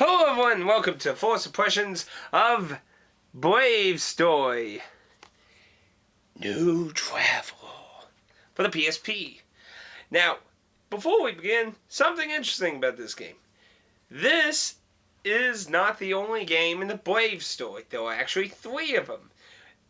Hello everyone, welcome to Force Impressions of Brave Story. New Travel for the PSP. Now, before we begin, something interesting about this game. This is not the only game in the Brave Story. There are actually 3 of them.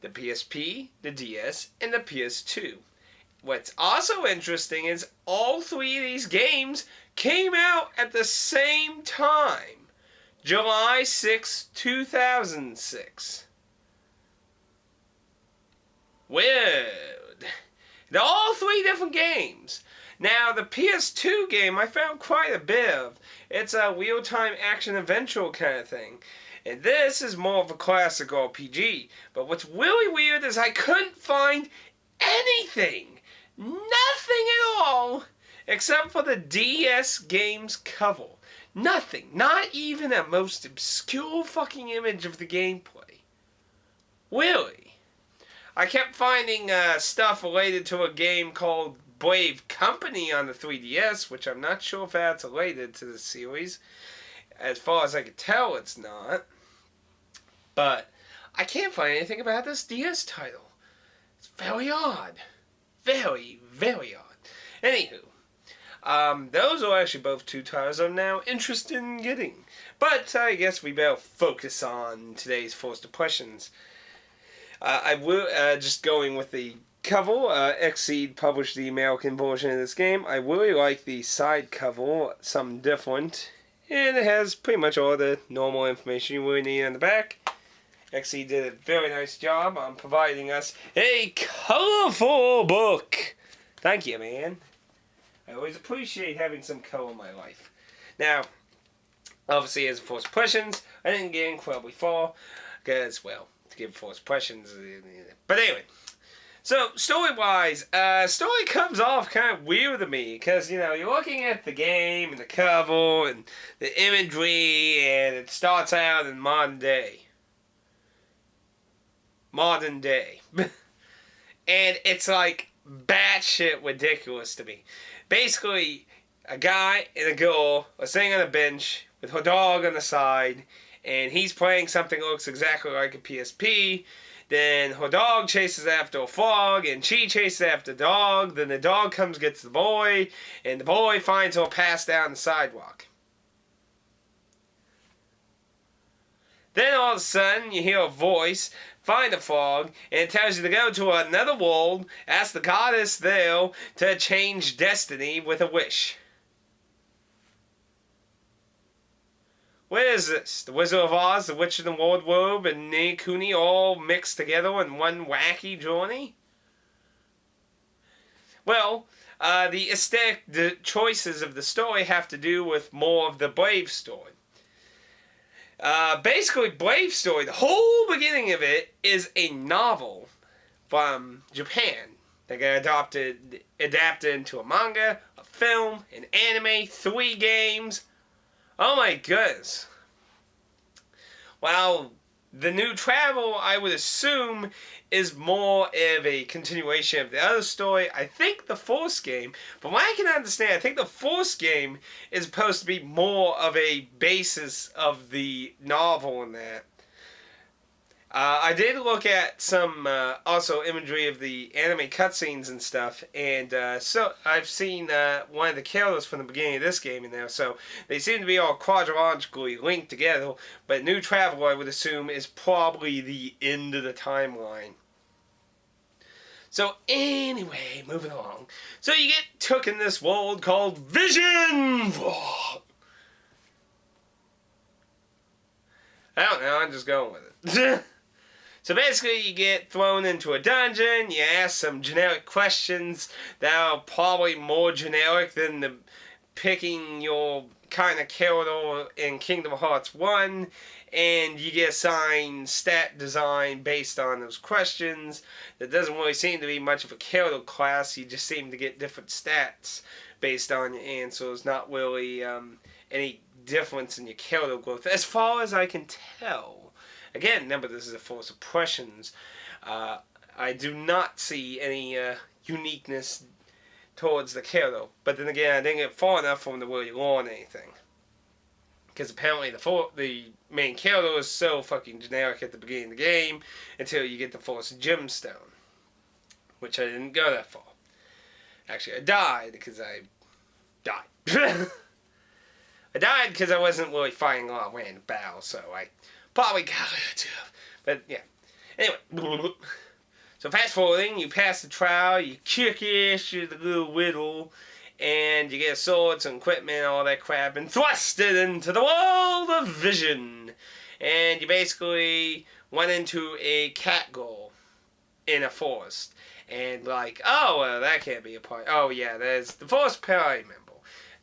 The PSP, the DS, and the PS2. What's also interesting is all 3 of these games came out at the same time. July 6, 2006. Weird. They're all 3 different games. Now, the PS2 game I found quite a bit of. It's a real-time action-adventure kind of thing. And this is more of a classic RPG. But what's really weird is I couldn't find anything. Nothing at all. Except for the DS game's cover. Nothing. Not even a most obscure fucking image of the gameplay. Really. I kept finding stuff related to a game called Brave Company on the 3DS, which I'm not sure if that's related to the series. As far as I can tell, it's not. But I can't find anything about this DS title. It's very odd. Very, very odd. Anywho. Those are actually both 2 titles I'm now interested in getting. But I guess we better focus on today's Forced Impressions. I will, just going with the cover, Xseed published the American version of this game. I really like the side cover, something different. And it has pretty much all the normal information you really need on the back. Xseed did a very nice job on providing us a colorful book. Thank you, man. I always appreciate having some color in my life. Now, obviously as Forced Impressions, I didn't get incredibly far, because, well, to give Forced Impressions, but anyway. So, story-wise, story comes off kind of weird to me, because, you know, you're looking at the game, and the cover, and the imagery, and it starts out in modern day. Modern day. And it's like batshit ridiculous to me. Basically, a guy and a girl are sitting on a bench with her dog on the side, and he's playing something that looks exactly like a PSP. Then her dog chases after a frog, and she chases after the dog. Then the dog comes and gets the boy, and the boy finds her passed down the sidewalk. Then all of a sudden, you hear a voice, find a frog, and it tells you to go to another world, ask the goddess there to change destiny with a wish. What is this? The Wizard of Oz, the Witch in the Wardrobe, and Ni Kuni all mixed together in one wacky journey? Well, the aesthetic choices of the story have to do with more of the Brave story. Basically, Brave Story, the whole beginning of it is a novel from Japan that got adapted into a manga, a film, an anime, 3 games. Oh my goodness. Well, the New Travel, I would assume, is more of a continuation of the other story. I think the Force game, from what I can understand, I think the Force game is supposed to be more of a basis of the novel in that. I did look at some also imagery of the anime cutscenes and stuff, and so I've seen one of the characters from the beginning of this game in there, so they seem to be all quadrilogistically linked together, but New Travel, I would assume, is probably the end of the timeline. So anyway, moving along. So you get took in this world called Vision! I don't know, I'm just going with it. So basically, you get thrown into a dungeon, you ask some generic questions that are probably more generic than the picking your kind of character in Kingdom Hearts 1, and you get assigned stat design based on those questions. There doesn't really seem to be much of a character class, you just seem to get different stats based on your answers, not really any difference in your character growth, as far as I can tell. Again, remember this is a Forced Impressions. I do not see any uniqueness towards the character. But then again, I didn't get far enough for him to really learn anything. Because apparently the main character is so fucking generic at the beginning of the game until you get the Forest Gemstone. Which I didn't go that far. Actually, I died because I died. I died because I wasn't really fighting a lot of random battles, so I probably got it too. But yeah. Anyway. So fast forwarding, you pass the trial, you kick ass, you're the little whittle, and you get swords and equipment and all that crap, and thrust it into the world of vision. And you basically went into a cat girl in a forest. And like, oh, well, that can't be a part. Oh yeah, there's the first part I remember.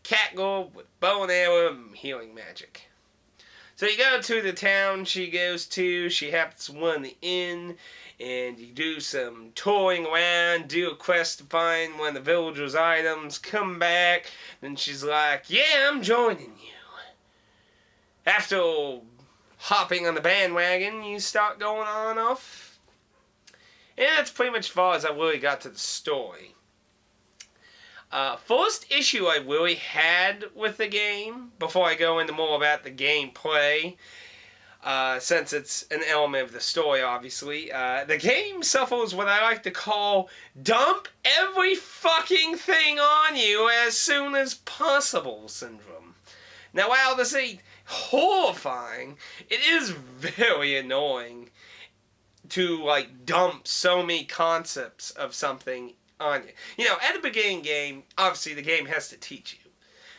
Cat girl with bow and arrow and healing magic. So you go to the town she goes to. She happens to run the inn. And you do some touring around, do a quest to find one of the villagers' items, come back. Then she's like, yeah, I'm joining you. After hopping on the bandwagon, you start going on off. And that's pretty much as far as I really got to the story. First issue I really had with the game, before I go into more about the gameplay, since it's an element of the story, obviously, the game suffers what I like to call dump every fucking thing on you as soon as possible syndrome. Now, while this ain't horrifying, it is very annoying to, like, dump so many concepts of something on you. You know, at the beginning game, obviously the game has to teach you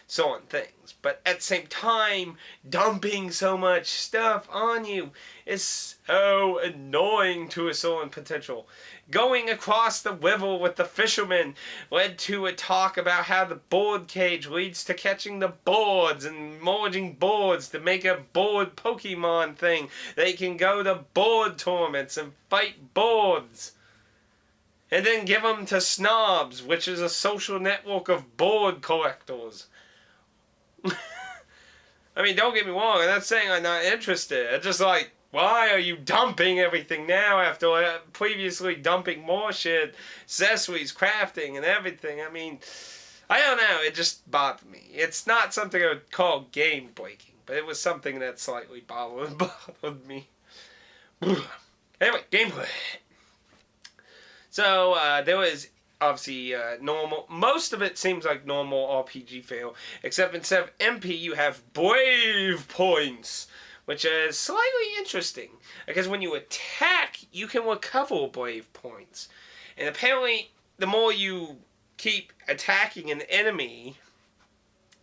certain things, but at the same time, dumping so much stuff on you is so annoying to a certain potential. Going across the river with the fisherman led to a talk about how the board cage leads to catching the boards and merging boards to make a board Pokemon thing. They can go to board tournaments and fight boards. And then give them to Snobs, which is a social network of board collectors. I mean, don't get me wrong, I'm not saying I'm not interested. It's just like, why are you dumping everything now after previously dumping more shit, accessories, crafting, and everything? I mean, I don't know, it just bothered me. It's not something I would call game breaking, but it was something that slightly bothered me. Anyway, gameplay. So, there was obviously normal. Most of it seems like normal RPG feel, except instead of MP, you have Brave points, which is slightly interesting. Because when you attack, you can recover Brave points. And apparently, the more you keep attacking an enemy,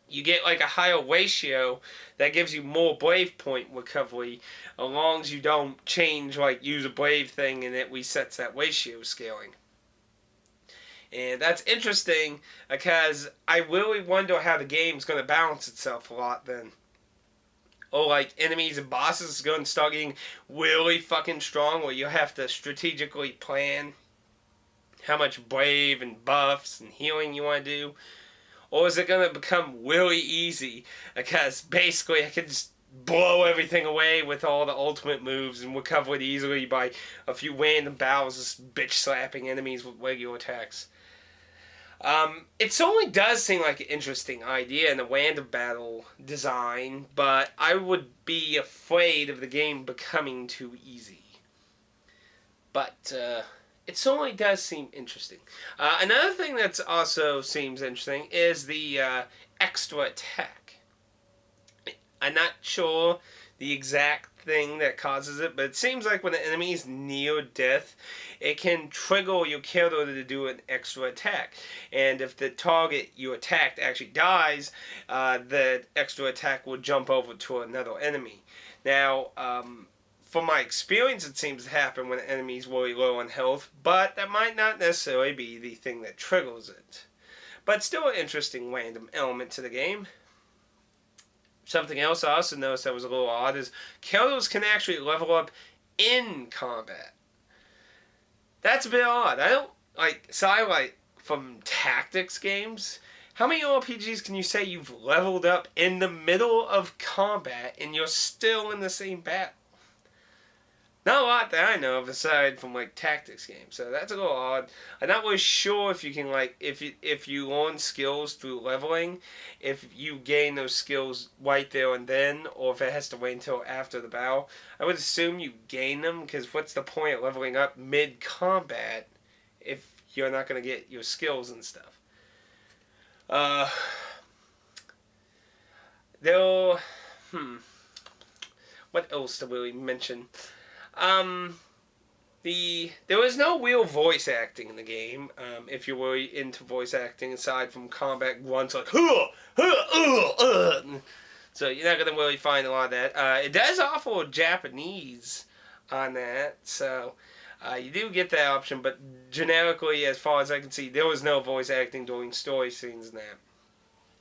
you get like a higher ratio that gives you more Brave point recovery, as long as you don't change, like, use a Brave thing and it resets that ratio scaling. And that's interesting because I really wonder how the game's going to balance itself a lot then. Or like enemies and bosses going to start getting really fucking strong where you have to strategically plan how much Brave and buffs and healing you want to do. Or is it going to become really easy because basically I can just blow everything away with all the ultimate moves and recover it easily by a few random battles just bitch slapping enemies with regular attacks. It certainly does seem like an interesting idea in the random battle design, but I would be afraid of the game becoming too easy. But it certainly does seem interesting. Another thing that also seems interesting is the extra attack. I'm not sure the exact thing that causes it, but it seems like when the enemy is near death, it can trigger your character to do an extra attack. And if the target you attacked actually dies, the extra attack will jump over to another enemy. Now, from my experience, it seems to happen when the enemy's really low on health, but that might not necessarily be the thing that triggers it. But still an interesting random element to the game. Something else I also noticed that was a little odd is characters can actually level up in combat. That's a bit odd. I don't like from tactics games. How many RPGs can you say you've leveled up in the middle of combat and you're still in the same battle? Not a lot that I know of aside from like tactics games, so that's a little odd. I'm not really sure if you can like if you learn skills through leveling, if you gain those skills right there and then, or if it has to wait until after the battle. I would assume you gain them because what's the point of leveling up mid combat if you're not gonna get your skills and stuff? Uh, they'll what else to really mention? Um, there was no real voice acting in the game. If you were into voice acting, aside from combat grunts like huh, huh, so you're not gonna really find a lot of that. It does offer Japanese on that, so you do get that option. But generically, as far as I can see, there was no voice acting during story scenes in that.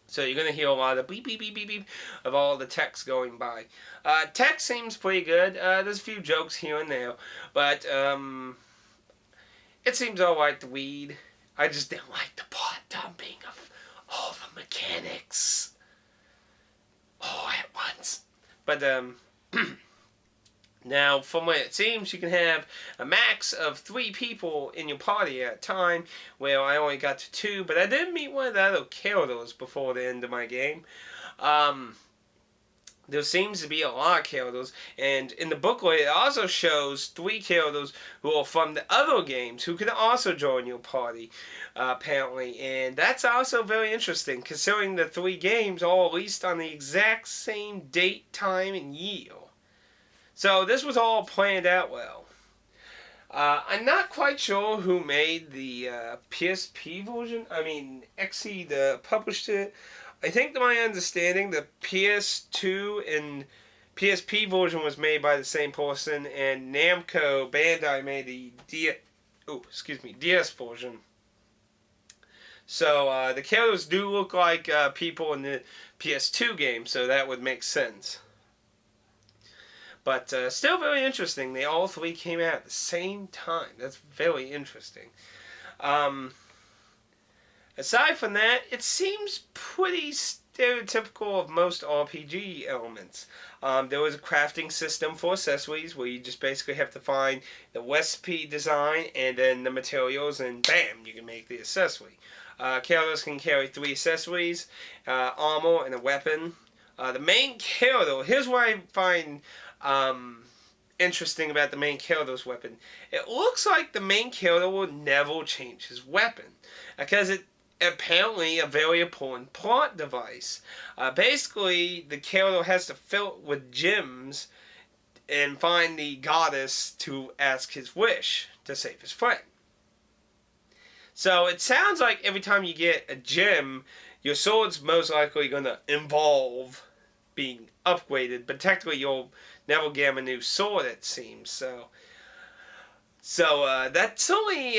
So you're gonna hear a lot of beep beep beep beep beep of all the text going by. Text seems pretty good. There's a few jokes here and there, but it seems alright to read. I just didn't like the plot dumping of all the mechanics all at once. But now, from what it seems, you can have a max of 3 people in your party at a time, where I only got to 2, but I did meet one of the other characters before the end of my game. There seems to be a lot of characters, and in the booklet it also shows 3 characters who are from the other games who can also join your party, apparently, and that's also very interesting, considering the 3 games all released on the exact same date, time, and year. So this was all planned out well. I'm not quite sure who made the PSP version. I mean, Xseed published it. I think, to my understanding, the PS2 and PSP version was made by the same person, and Namco Bandai made the DS version. So the characters do look like people in the PS2 game, so that would make sense. But still very interesting. They all 3 came out at the same time. That's very interesting. Aside from that, it seems pretty stereotypical of most RPG elements. There was a crafting system for accessories where you just basically have to find the recipe design and then the materials, and bam, you can make the accessory. Characters can carry 3 accessories, armor, and a weapon. The main character, here's what I find interesting about the main character's weapon. It looks like the main character will never change his weapon, because it's apparently a very important plot device. Basically, the character has to fill it with gems and find the goddess to ask his wish to save his friend. So it sounds like every time you get a gem, your sword's most likely going to involve being upgraded, but technically you'll never get a new sword, it seems. So that certainly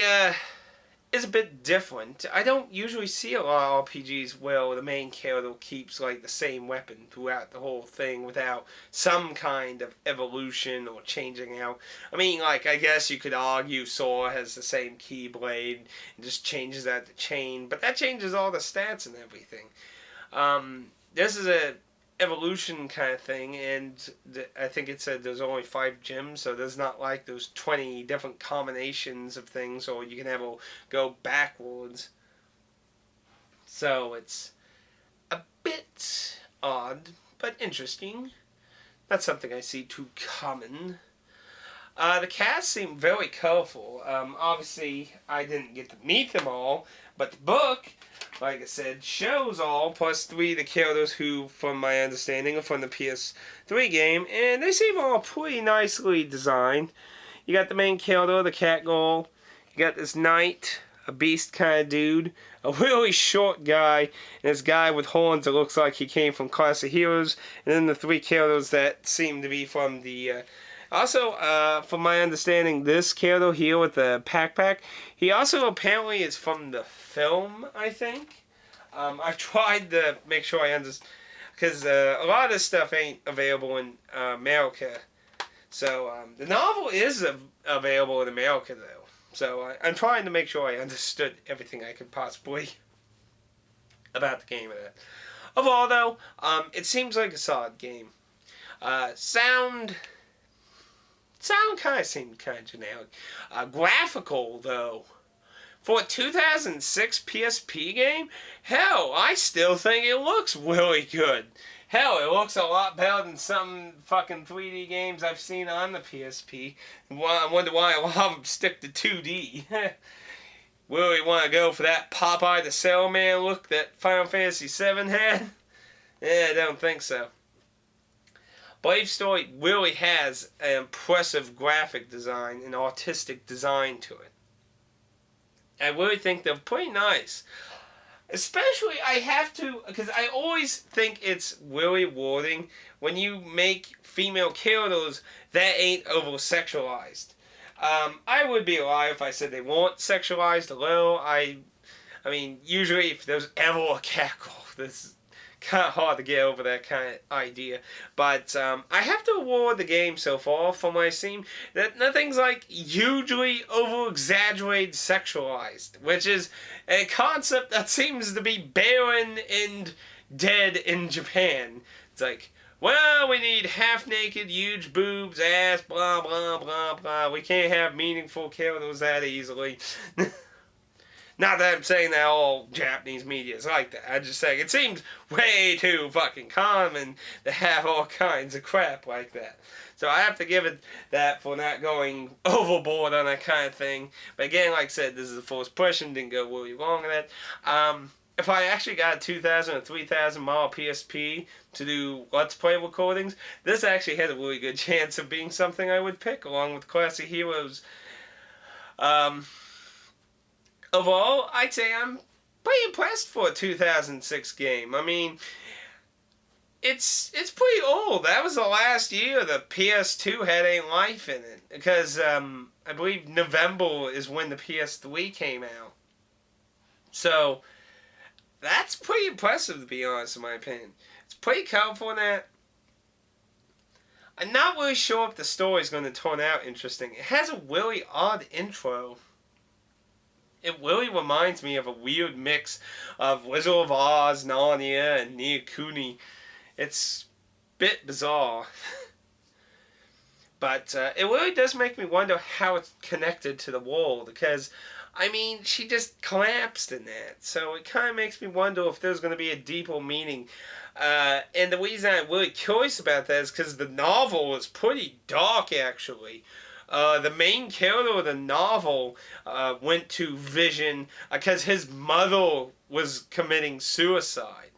is a bit different. I don't usually see a lot of RPGs where the main character keeps like the same weapon throughout the whole thing without some kind of evolution or changing out. I mean, like, I guess you could argue Sora has the same keyblade and just changes out the chain, but that changes all the stats and everything. This is a evolution kind of thing, and I think it said there's only 5 gems, so there's not like those 20 different combinations of things, or you can have a go backwards. So it's a bit odd, but interesting. Not something I see too common. The cast seemed very colorful. Obviously, I didn't get to meet them all, but the book, like I said, shows all, plus 3 of the characters who, from my understanding, are from the PS3 game, and they seem all pretty nicely designed. You got the main character, the cat girl, you got this knight, a beast kind of dude, a really short guy, and this guy with horns that looks like he came from Class of Heroes, and then the 3 characters that seem to be from the... Also, from my understanding, this character here with the pack, he also apparently is from the film, I think. I've tried to make sure I understand, because a lot of this stuff ain't available in America. So, the novel is available in America, though. So, I'm trying to make sure I understood everything I could possibly about the game. Overall, though, it seems like a solid game. Sound... sound kind of seemed kind of generic. Graphical, though. For a 2006 PSP game, hell, I still think it looks really good. Hell, it looks a lot better than some fucking 3D games I've seen on the PSP. I wonder why a lot of them stick to 2D. Really want to go for that Popeye the Sailor look that Final Fantasy VII had? Yeah, I don't think so. Brave Story really has an impressive graphic design and artistic design to it. I really think they're pretty nice. Especially, I have to, because I always think it's really rewarding when you make female characters that ain't over-sexualized. I would be a liar if I said they weren't sexualized a little. I mean, usually if there's ever a catcall, this is kind of hard to get over that kind of idea. But I have to award the game so far from what I've seen that nothing's like hugely over-exaggerated sexualized, which is a concept that seems to be barren and dead in Japan. It's like, well, we need half-naked, huge boobs, ass, blah, blah, blah, blah. We can't have meaningful characters that easily. Not that I'm saying that all Japanese media is like that. I'm just saying it seems way too fucking common to have all kinds of crap like that. So I have to give it that for not going overboard on that kind of thing. But again, like I said, this is the first person. Didn't go really wrong with that. If I actually got a 2,000 or 3,000 model PSP to do Let's Play recordings, this actually has a really good chance of being something I would pick along with Classic Heroes. Overall, I'd say I'm pretty impressed for a 2006 game. I mean, it's pretty old. That was the last year the PS2 had any life in it. Because I believe November is when the PS3 came out. So, that's pretty impressive to be honest in my opinion. It's pretty colorful in that. I'm not really sure if the story is going to turn out interesting. It has a really odd intro. It really reminds me of a weird mix of Wizard of Oz, Narnia, and Ni no Kuni. It's a bit bizarre. But it really does make me wonder how it's connected to the world. Because, I mean, she just collapsed in that. So it kind of makes me wonder if there's going to be a deeper meaning. And the reason I'm really curious about that is because the novel is pretty dark, actually. The main character of the novel went to Vision because his mother was committing suicide.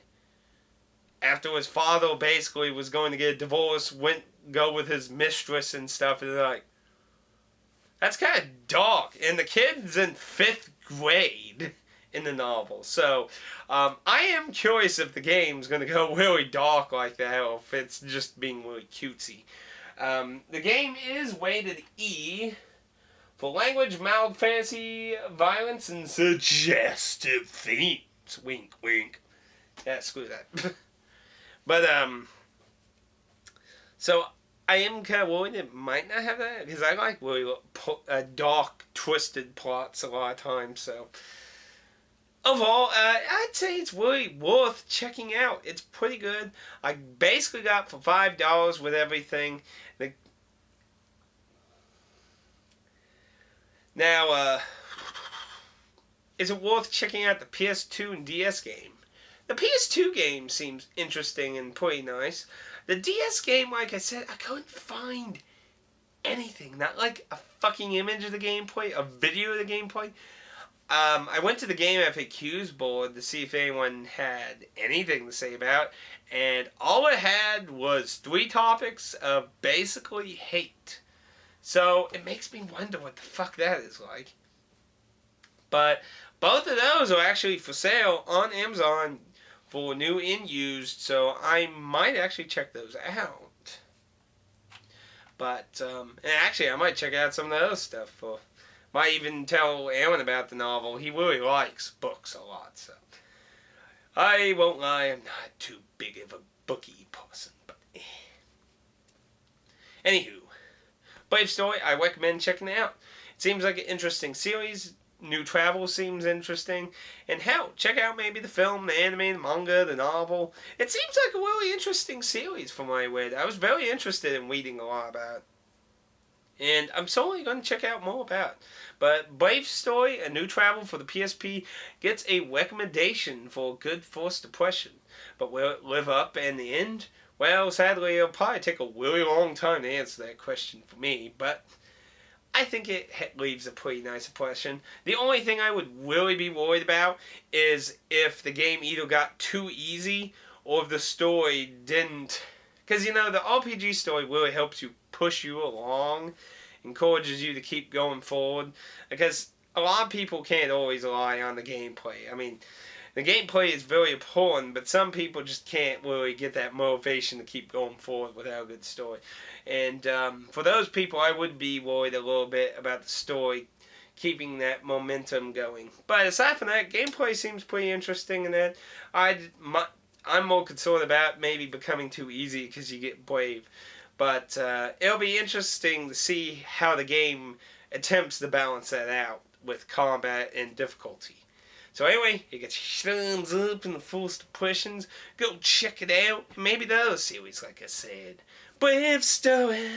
After his father basically was going to get a divorce, go with his mistress and stuff, and they're like, that's kind of dark. And the kid's in 5th grade in the novel. So, I am curious if the game's going to go really dark like that, or if it's just being really cutesy. The game is rated E for language, mild fantasy, violence, and suggestive themes. Wink, wink. Yeah, screw that. But, so I am kind of worried it might not have that, because I like really dark, twisted plots a lot of times, so. Overall, I'd say it's really worth checking out. It's pretty good. I basically got for $5 with everything. Now, is it worth checking out the PS2 and DS game? The PS2 game seems interesting and pretty nice. The DS game, like I said, I couldn't find anything. Not like a fucking image of the gameplay, a video of the gameplay. I went to the Game FAQs board to see if anyone had anything to say about it, and all it had was 3 topics of basically hate. So it makes me wonder what the fuck that is like. But both of those are actually for sale on Amazon for new and used, so I might actually check those out. But, and actually I might check out some of the other stuff for... Might even tell Alan about the novel. He really likes books a lot, so. I won't lie, I'm not too big of a bookie person, but Anywho, Brave Story, I recommend checking it out. It seems like an interesting series. New Travel seems interesting. And hell, check out maybe the film, the anime, the manga, the novel. It seems like a really interesting series from what I read. I was very interested in reading a lot about it. And I'm solely going to check out more about it. But Brave Story, a new travel for the PSP, gets a recommendation for good first impression. But will it live up in the end? Well, sadly, it'll probably take a really long time to answer that question for me, but I think it leaves a pretty nice impression. The only thing I would really be worried about is if the game either got too easy or if the story didn't. Because, the RPG story really helps you push you along, encourages you to keep going forward. Because a lot of people can't always rely on the gameplay. I mean, the gameplay is very important, but some people just can't really get that motivation to keep going forward without a good story. And for those people, I would be worried a little bit about the story keeping that momentum going. But aside from that, gameplay seems pretty interesting in that. I'm more concerned about maybe becoming too easy because you get brave. But it'll be interesting to see how the game attempts to balance that out with combat and difficulty. So anyway, you get your thumbs up in the first impressions. Go check it out. Maybe the other series, like I said. Brave Story.